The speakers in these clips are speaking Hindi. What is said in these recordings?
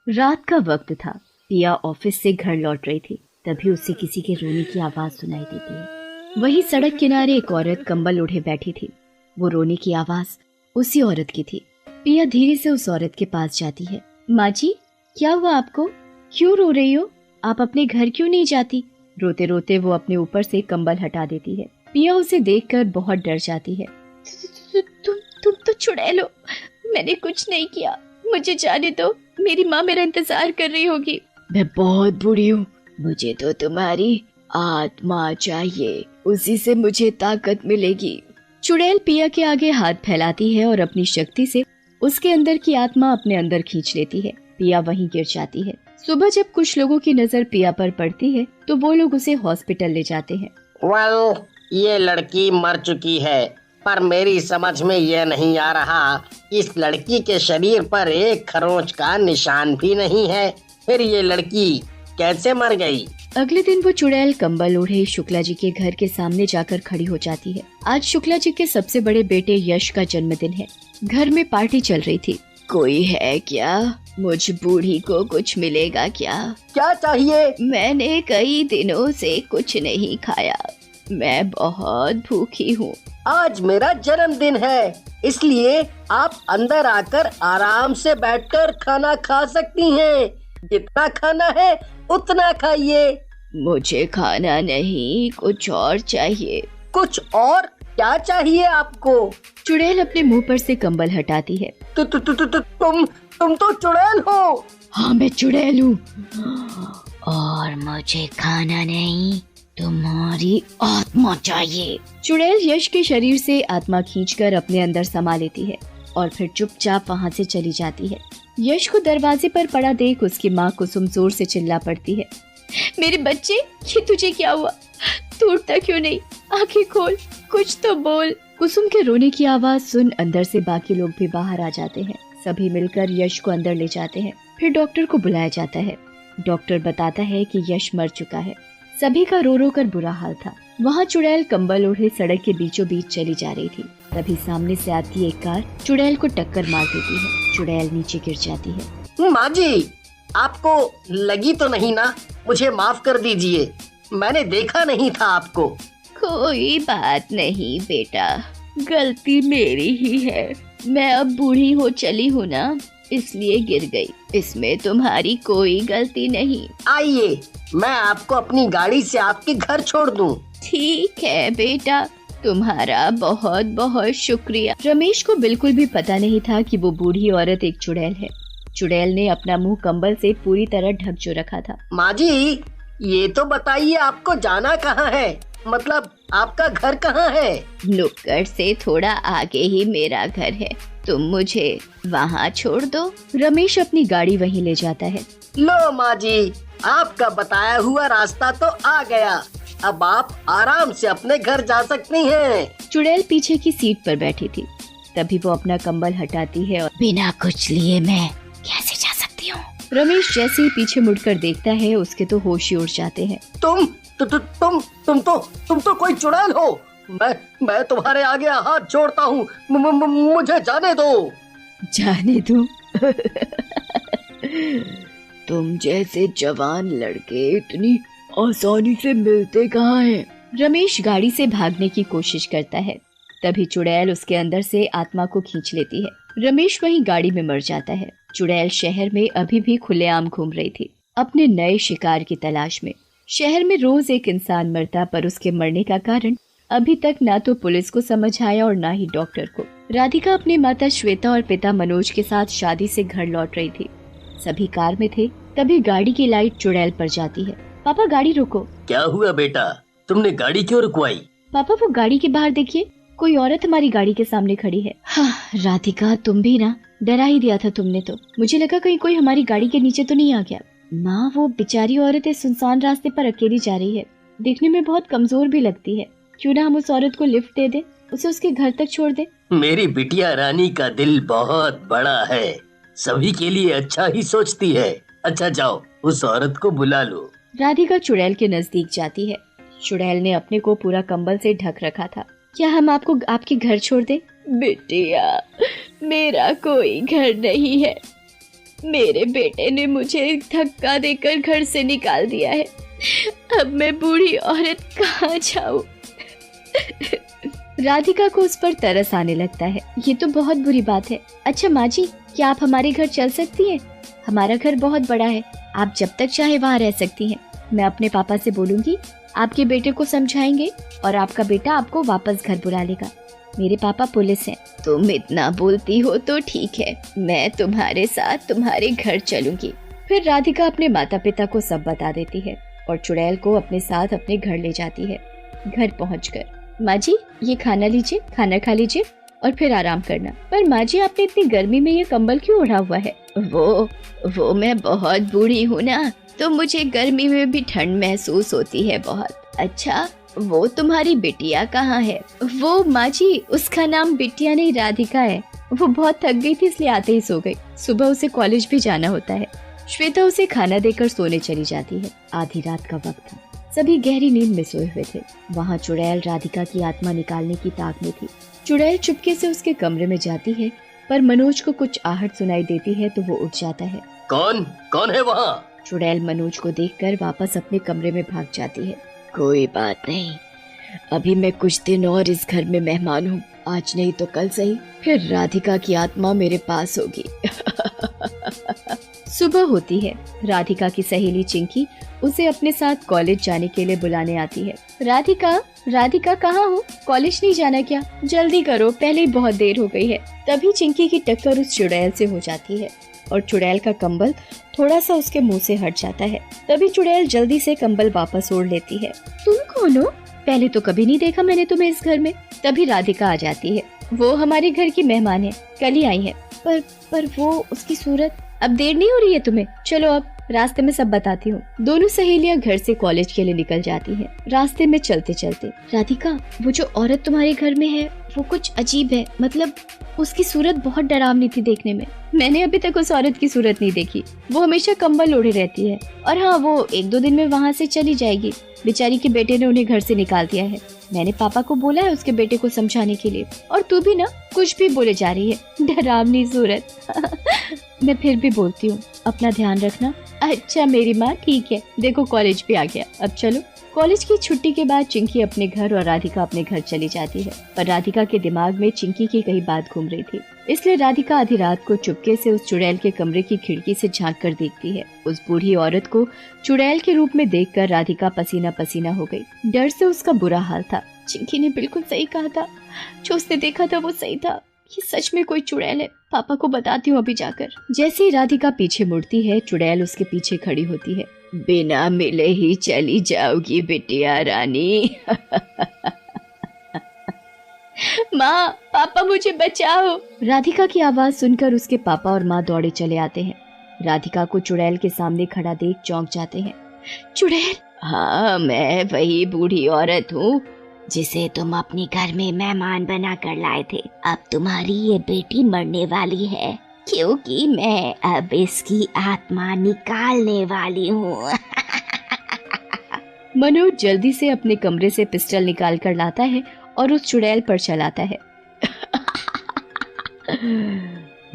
रात का वक्त था। पिया ऑफिस से घर लौट रही थी। तभी उसे किसी के रोने की आवाज सुनाई देती है। वही सड़क किनारे एक औरत कंबल ओढ़े बैठी थी। वो रोने की आवाज उसी औरत की थी। पिया धीरे से उस औरत के पास जाती है। माँ जी, क्या हुआ आपको? क्यों रो रही हो? आप अपने घर क्यों नहीं जाती? रोते रोते वो अपने ऊपर से कंबल हटा देती है। पिया उसे देखकर बहुत डर जाती है। तुम तो चुड़ैल हो। मैंने कुछ नहीं किया, मुझे जाने दो। मेरी माँ मेरा इंतजार कर रही होगी। मैं बहुत बुरी हूँ, मुझे तो तुम्हारी आत्मा चाहिए, उसी से मुझे ताकत मिलेगी। चुड़ैल पिया के आगे हाथ फैलाती है और अपनी शक्ति से उसके अंदर की आत्मा अपने अंदर खींच लेती है। पिया वहीं गिर जाती है। सुबह जब कुछ लोगों की नजर पिया पर पड़ती है तो वो लोग उसे हॉस्पिटल ले जाते हैं। ये लड़की मर चुकी है, पर मेरी समझ में यह नहीं आ रहा, इस लड़की के शरीर पर एक खरोंच का निशान भी नहीं है। फिर ये लड़की कैसे मर गई? अगले दिन वो चुड़ैल कंबल ओढ़े शुक्ला जी के घर के सामने जाकर खड़ी हो जाती है। आज शुक्ला जी के सबसे बड़े बेटे यश का जन्मदिन है। घर में पार्टी चल रही थी। कोई है क्या? मुझ बूढ़ी को कुछ मिलेगा क्या? क्या चाहिए? मैंने कई दिनों से कुछ नहीं खाया, मैं बहुत भूखी हूँ। आज मेरा जन्मदिन है, इसलिए आप अंदर आकर आराम से बैठकर खाना खा सकती हैं। जितना खाना है उतना खाइए। मुझे खाना नहीं, कुछ और चाहिए। कुछ और? क्या चाहिए आपको? चुड़ैल अपने मुंह पर से कंबल हटाती है। तुम तो चुड़ैल हो। हाँ, मैं चुड़ैल हूँ और मुझे खाना नहीं, तुम्हारी आत्मा चाहिए। चुड़ैल यश के शरीर से आत्मा खींचकर अपने अंदर समा लेती है और फिर चुपचाप वहाँ से चली जाती है। यश को दरवाजे पर पड़ा देख उसकी माँ कुसुम जोर से चिल्ला पड़ती है। मेरे बच्चे, ये तुझे क्या हुआ? तू उठता क्यों नहीं? आंखें खोल, कुछ तो बोल। कुसुम के रोने की आवाज सुन अंदर से बाकी लोग भी बाहर आ जाते हैं। सभी मिलकर यश को अंदर ले जाते हैं। फिर डॉक्टर को बुलाया जाता है। डॉक्टर बताता है कि यश मर चुका है। सभी का रो रो कर बुरा हाल था। वहाँ चुड़ैल कंबल ओढ़े सड़क के बीचों बीच चली जा रही थी। तभी सामने से आती एक कार चुड़ैल को टक्कर मार देती है। चुड़ैल नीचे गिर जाती है। माँ जी, आपको लगी तो नहीं ना? मुझे माफ कर दीजिए, मैंने देखा नहीं था आपको। कोई बात नहीं बेटा, गलती मेरी ही है। मैं अब बूढ़ी हो चली हूँ ना, इसलिए गिर गई। इसमें तुम्हारी कोई गलती नहीं। आइए, मैं आपको अपनी गाड़ी से आपके घर छोड़ दूं। ठीक है बेटा, तुम्हारा बहुत बहुत शुक्रिया। रमेश को बिल्कुल भी पता नहीं था कि वो बूढ़ी औरत एक चुड़ैल है। चुड़ैल ने अपना मुंह कंबल से पूरी तरह ढक जो रखा था। माँ जी, ये तो बताइए आपको जाना कहाँ है? मतलब आपका घर कहाँ है? नुक्कड़ से थोड़ा आगे ही मेरा घर है, तुम मुझे वहाँ छोड़ दो। रमेश अपनी गाड़ी वहीं ले जाता है। लो माँ जी, आपका बताया हुआ रास्ता तो आ गया, अब आप आराम से अपने घर जा सकती हैं। चुड़ैल पीछे की सीट पर बैठी थी। तभी वो अपना कंबल हटाती है और बिना कुछ लिए मैं कैसे जा सकती हूँ? रमेश जैसे ही पीछे मुड़कर देखता है उसके तो होश ही उड़ जाते हैं। तुम तो कोई चुड़ैल हो। मैं तुम्हारे आगे हाथ जोड़ता हूँ, मुझे जाने दो। जाने दो? तुम जैसे जवान लड़के इतनी आसानी से मिलते कहाँ हैं? रमेश गाड़ी से भागने की कोशिश करता है। तभी चुड़ैल उसके अंदर से आत्मा को खींच लेती है। रमेश वहीं गाड़ी में मर जाता है। चुड़ैल शहर में अभी भी खुलेआम घूम रही थी, अपने नए शिकार की तलाश में। शहर में रोज एक इंसान मरता, पर उसके मरने का कारण अभी तक ना तो पुलिस को समझ आया और ना ही डॉक्टर को। राधिका अपनी माता श्वेता और पिता मनोज के साथ शादी से घर लौट रही थी। सभी कार में थे। तभी गाड़ी की लाइट चुड़ैल पर जाती है। पापा, गाड़ी रोको। क्या हुआ बेटा, तुमने गाड़ी क्यों रुकवाई? पापा, वो गाड़ी के बाहर देखिए, कोई औरत हमारी गाड़ी के सामने खड़ी है। हाँ, राधिका, तुम भी ना, डरा ही दिया था तुमने तो। मुझे लगा कहीं कोई हमारी गाड़ी के नीचे तो नहीं आ गया। माँ, वो बेचारी औरत इस सुनसान रास्ते पर अकेली जा रही है, देखने में बहुत कमजोर भी लगती है। क्यों ना हम उस औरत को लिफ्ट दे दे, उसे उसके घर तक छोड़ दे। मेरी बिटिया रानी का दिल बहुत बड़ा है, सभी के लिए अच्छा ही सोचती है। अच्छा जाओ, उस औरत को बुला लो। राधिका चुड़ैल के नजदीक जाती है। चुड़ैल ने अपने को पूरा कंबल से ढक रखा था। क्या हम आपको आपके घर छोड़ दें? बिटिया, मेरा कोई घर नहीं है, मेरे बेटे ने मुझे धक्का देकर घर से निकाल दिया है। अब मैं बूढ़ी औरत कहाँ जाऊँ? राधिका को उस पर तरस आने लगता है। ये तो बहुत बुरी बात है। अच्छा माँ जी, क्या आप हमारे घर चल सकती हैं? हमारा घर बहुत बड़ा है, आप जब तक चाहे वहाँ रह सकती हैं। मैं अपने पापा से बोलूंगी, आपके बेटे को समझाएंगे और आपका बेटा आपको वापस घर बुला लेगा। मेरे पापा पुलिस हैं। तुम इतना बोलती हो तो ठीक है, मैं तुम्हारे साथ तुम्हारे घर चलूंगी। फिर राधिका अपने माता पिता को सब बता देती है और चुड़ैल को अपने साथ अपने घर ले जाती है। घर पहुंचकर, माँ जी ये खाना लीजिए, खाना खा लीजिए और फिर आराम करना। पर माँ जी, आपने इतनी गर्मी में ये कंबल क्यों ओढ़ा हुआ है? वो मैं बहुत बूढ़ी हूँ ना, तो मुझे गर्मी में भी ठंड महसूस होती है बहुत। अच्छा, वो तुम्हारी बिटिया कहाँ है? वो माँ जी, उसका नाम बिटिया नहीं राधिका है। वो बहुत थक गई थी इसलिए आते ही सो गई। सुबह उसे कॉलेज भी जाना होता है। श्वेता उसे खाना देकर सोने चली जाती है। आधी रात का वक्त था, सभी गहरी नींद में सोए हुए थे। वहाँ चुड़ैल राधिका की आत्मा निकालने की ताक में थी। चुड़ैल चुपके से उसके कमरे में जाती है, पर मनोज को कुछ आहट सुनाई देती है तो वो उठ जाता है। कौन है वहाँ? चुड़ैल मनोज को देखकर वापस अपने कमरे में भाग जाती है। कोई बात नहीं, अभी मैं कुछ दिन और इस घर में मेहमान हूँ, आज नहीं तो कल सही, फिर राधिका की आत्मा मेरे पास होगी। सुबह होती है। राधिका की सहेली चिंकी उसे अपने साथ कॉलेज जाने के लिए बुलाने आती है। राधिका कहाँ हो? कॉलेज नहीं जाना क्या? जल्दी करो, पहले ही बहुत देर हो गई है। तभी चिंकी की टक्कर उस चुड़ैल से हो जाती है और चुड़ैल का कंबल थोड़ा सा उसके मुंह से हट जाता है। तभी चुड़ैल जल्दी से कंबल वापस ओढ़ लेती है। तुम कौन हो? पहले तो कभी नहीं देखा मैंने तुम्हें इस घर में। तभी राधिका आ जाती है। वो हमारे घर की मेहमान है, कल ही आई है। पर वो उसकी सूरत। अब देर नहीं हो रही है तुम्हें? चलो अब रास्ते में सब बताती हूँ। दोनों सहेलियां घर से कॉलेज के लिए निकल जाती हैं। रास्ते में चलते चलते, राधिका, वो जो औरत तुम्हारे घर में है वो कुछ अजीब है, मतलब उसकी सूरत बहुत डरावनी थी देखने में। मैंने अभी तक उस औरत की सूरत नहीं देखी। वो हमेशा कंबल ओढ़े रहती है और हाँ, वो 1-2 दिन में वहाँ से चली जाएगी। बेचारी के बेटे ने उन्हें घर से निकाल दिया है। मैंने पापा को बोला है उसके बेटे को समझाने के लिए। और तू भी ना कुछ भी बोले जा रही है, डरावनी सूरत। मैं फिर भी बोलती हूँ, अपना ध्यान रखना। अच्छा मेरी माँ, ठीक है। देखो कॉलेज भी आ गया, अब चलो। कॉलेज की छुट्टी के बाद चिंकी अपने घर और राधिका अपने घर चली जाती है। पर राधिका के दिमाग में चिंकी की कई बात घूम रही थी, इसलिए राधिका आधी रात को चुपके से उस चुड़ैल के कमरे की खिड़की से झांक कर देखती है। उस बूढ़ी औरत को चुड़ैल के रूप में देखकर राधिका पसीना पसीना हो गई। डर से उसका बुरा हाल था। चिंकी ने बिल्कुल सही कहा था, जो उसने देखा था वो सही था। ये सच में कोई चुड़ैल है। पापा को बताती हूँ अभी जाकर। जैसे ही राधिका पीछे मुड़ती है, चुड़ैल उसके पीछे खड़ी होती है। बिना मिले ही चली जाओगी बिटिया रानी। माँ, पापा मुझे बचाओ। राधिका की आवाज सुनकर उसके पापा और माँ दौड़े चले आते हैं। राधिका को चुड़ैल के सामने खड़ा देख चौंक जाते हैं। चुड़ैल? हाँ, मैं वही बूढ़ी औरत हूँ जिसे तुम अपने घर में मेहमान बना कर लाए थे। अब तुम्हारी ये बेटी मरने वाली है, क्योंकि मैं अब इसकी आत्मा निकालने वाली हूँ। मनोज जल्दी से अपने कमरे से पिस्टल निकाल कर लाता है और उस चुड़ैल पर चलाता है।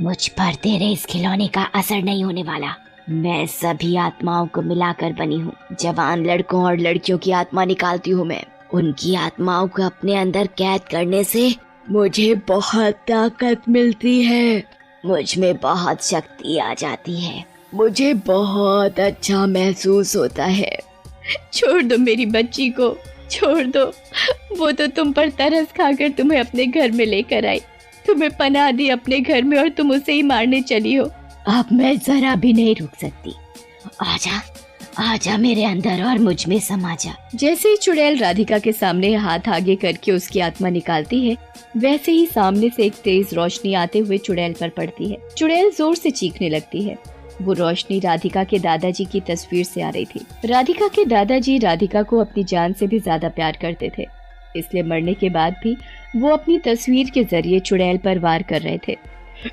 मुझ पर तेरे इस खिलौने का असर नहीं होने वाला। मैं सभी आत्माओं को मिलाकर बनी हूँ। जवान लड़कों और लड़कियों की आत्मा निकालती हूँ मैं। उनकी आत्माओं को अपने अंदर कैद करने से मुझे बहुत ताकत मिलती है। मुझ में बहुत शक्ति आ जाती है। मुझे बहुत अच्छा महसूस होता है। छोड़ दो मेरी बच्ची को, छोड़ दो। वो तो तुम पर तरस खाकर तुम्हें अपने घर में लेकर आई, तुम्हें पनाह दी अपने घर में और तुम उसे ही मारने चली हो। अब मैं जरा भी नहीं रुक सकती। आजा, आजा मेरे अंदर और मुझ में समा जा। जैसे ही चुड़ैल राधिका के सामने हाथ आगे करके उसकी आत्मा निकालती है, वैसे ही सामने से एक तेज रोशनी आते हुए चुड़ैल पर पड़ती है। चुड़ैल जोर से चीखने लगती है। वो रोशनी राधिका के दादाजी की तस्वीर से आ रही थी। राधिका के दादाजी राधिका को अपनी जान से भी ज्यादा प्यार करते थे, इसलिए मरने के बाद भी वो अपनी तस्वीर के जरिए चुड़ैल पर वार कर रहे थे।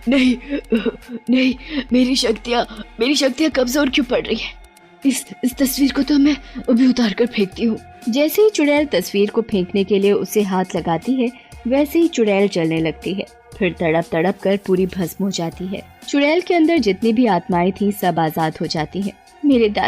नहीं, मेरी शक्तियाँ कमजोर क्यों पड़ रही है? इस तस्वीर को तो मैं अभी उतार कर फेंकती हूँ। जैसे ही चुड़ैल तस्वीर को फेंकने के लिए उसे हाथ लगाती है, वैसे ही चुड़ैल जलने लगती है। फिर तड़प तड़प कर पूरी भस्म हो जाती है। चुड़ैल के अंदर जितनी भी आत्माएं थी सब आजाद हो जाती हैं। मेरे दादा